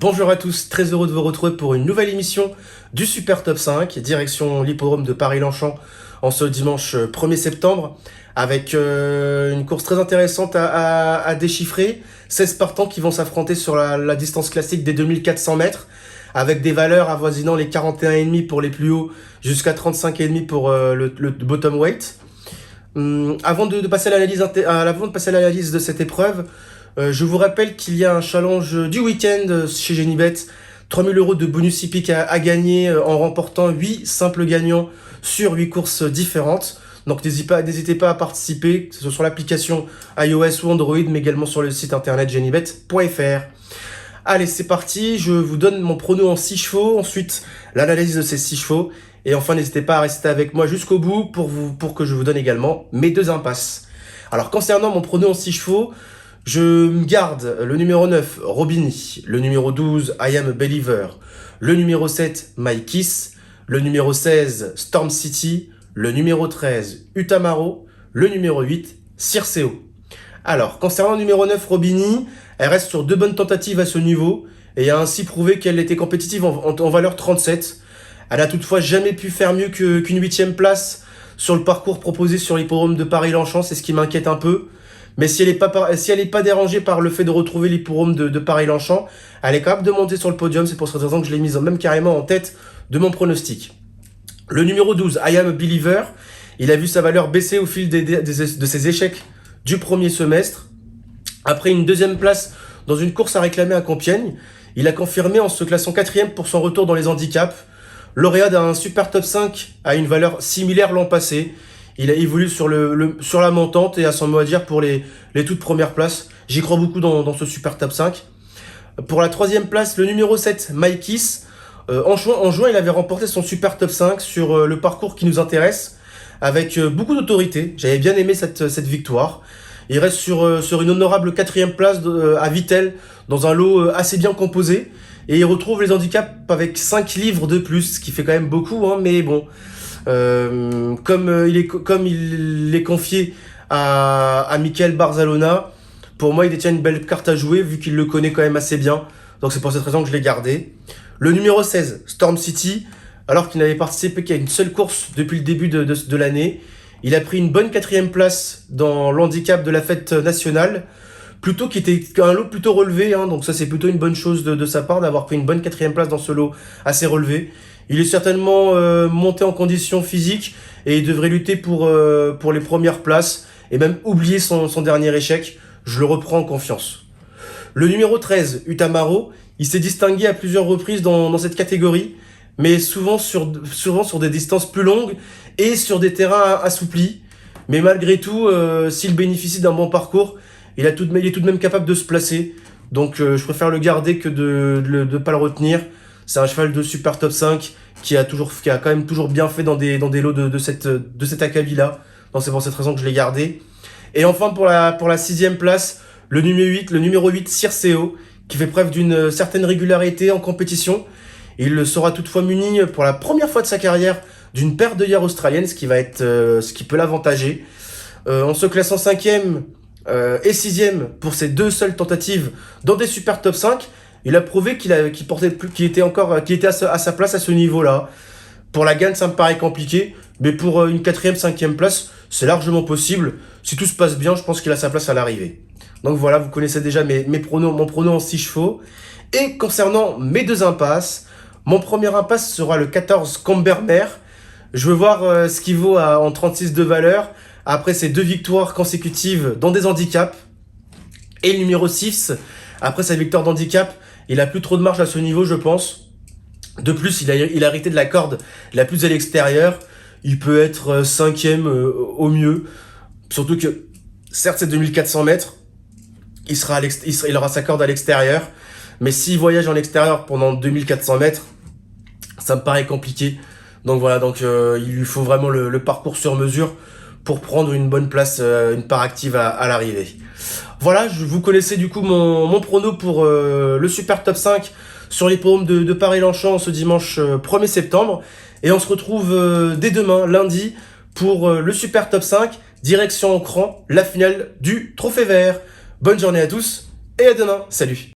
Bonjour à tous, très heureux de vous retrouver pour une nouvelle émission du Super Top 5, direction l'hippodrome de Paris-Longchamp en ce dimanche 1er septembre, avec une course très intéressante à déchiffrer. 16 partants qui vont s'affronter sur la distance classique des 2400 mètres, avec des valeurs avoisinant les 41,5 pour les plus hauts, jusqu'à 35,5 pour le bottom weight. Avant de passer à l'analyse de cette épreuve, je vous rappelle qu'il y a un challenge du week-end chez Genibet, 3000 € de bonus hippique à gagner en remportant 8 simples gagnants sur 8 courses différentes. Donc n'hésitez pas à participer, que ce soit sur l'application iOS ou Android, mais également sur le site internet genibet.fr. Allez, c'est parti, je vous donne mon prono en 6 chevaux, ensuite l'analyse de ces 6 chevaux, et enfin n'hésitez pas à rester avec moi jusqu'au bout pour que je vous donne également mes 2 impasses. Alors concernant mon prono en 6 chevaux, je me garde le numéro 9, Robini, le numéro 12, I Am a Believer, le numéro 7, My Kiss, le numéro 16, Storm City, le numéro 13, Utamaro, le numéro 8, Circeo. Alors, concernant le numéro 9, Robini, elle reste sur 2 bonnes tentatives à ce niveau et a ainsi prouvé qu'elle était compétitive en valeur 37. Elle a toutefois jamais pu faire mieux qu'une 8e place sur le parcours proposé sur l'hippodrome de Paris-Longchamp, c'est ce qui m'inquiète un peu. Mais si elle est pas dérangée par le fait de retrouver l'hippodrome de Paris-Longchamp, elle est capable de monter sur le podium. C'est pour cette raison que je l'ai mise même carrément en tête de mon pronostic. Le numéro 12, I Am a Believer, il a vu sa valeur baisser au fil de ses échecs du premier semestre. Après une 2e place dans une course à réclamer à Compiègne, il a confirmé en se classant 4e pour son retour dans les handicaps. Lauréat d'un Super Top 5 à une valeur similaire l'an passé. Il a évolué sur la montante et a son mot à dire pour les toutes premières places. J'y crois beaucoup dans ce Super Top 5. Pour la 3e place, le numéro 7, My Kiss. En juin, il avait remporté son Super Top 5 sur le parcours qui nous intéresse, avec beaucoup d'autorité. J'avais bien aimé cette victoire. Il reste sur une honorable 4e place à Vittel, dans un lot assez bien composé. Et il retrouve les handicaps avec 5 livres de plus, ce qui fait quand même beaucoup, hein, mais bon... Comme il est confié à Michael Barzalona, pour moi il détient une belle carte à jouer vu qu'il le connaît quand même assez bien, donc c'est pour cette raison que je l'ai gardé. Le numéro 16, Storm City, alors qu'il n'avait participé qu'à une seule course depuis le début de l'année, il a pris une bonne 4e place dans l'handicap de la fête nationale, plutôt qui était un lot plutôt relevé, hein, donc ça c'est plutôt une bonne chose de sa part d'avoir pris une bonne 4e place dans ce lot assez relevé. Il est certainement monté en condition physique et il devrait lutter pour les premières places et même oublier son dernier échec. Je le reprends en confiance. Le numéro 13, Utamaro, il s'est distingué à plusieurs reprises dans cette catégorie, mais souvent sur des distances plus longues et sur des terrains assouplis. Mais malgré tout, s'il bénéficie d'un bon parcours, il est tout de même capable de se placer. Donc je préfère le garder que de ne pas le retenir. C'est un cheval de Super Top 5 qui a quand même toujours bien fait dans des lots de cet acabit-là. Donc c'est pour cette raison que je l'ai gardé. Et enfin pour la 6e place, le numéro 8, Circeo, qui fait preuve d'une certaine régularité en compétition. Il sera toutefois muni pour la première fois de sa carrière d'une paire d'œillères australiennes, ce qui peut l'avantager. En se classant 5e et 6e pour ses 2 seules tentatives dans des Super Top 5, il a prouvé qu'il était à sa place à ce niveau-là. Pour la gagne, ça me paraît compliqué, mais pour une 4e, 5e place, c'est largement possible. Si tout se passe bien, je pense qu'il a sa place à l'arrivée. Donc voilà, vous connaissez déjà mon prono en 6 chevaux. Et concernant mes 2 impasses, mon premier impasse sera le 14 Combermere. Je veux voir ce qu'il vaut en 36 de valeur après ses 2 victoires consécutives dans des handicaps. Et le numéro 6, après sa victoire d'handicap, il a plus trop de marge à ce niveau, je pense. De plus, il a hérité de la corde la plus à l'extérieur. Il peut être 5e au mieux. Surtout que, certes, c'est 2400 mètres. Il aura sa corde à l'extérieur. Mais s'il voyage en extérieur pendant 2400 mètres, ça me paraît compliqué. Donc voilà, il lui faut vraiment le parcours sur mesure pour prendre une bonne place, une part active à l'arrivée. Voilà, vous connaissez du coup mon prono pour le Super Top 5 sur l'hippodrome de Paris-Longchamp ce dimanche 1er septembre. Et on se retrouve dès demain, lundi, pour le Super Top 5, direction Ancran, la finale du Trophée Vert. Bonne journée à tous et à demain. Salut!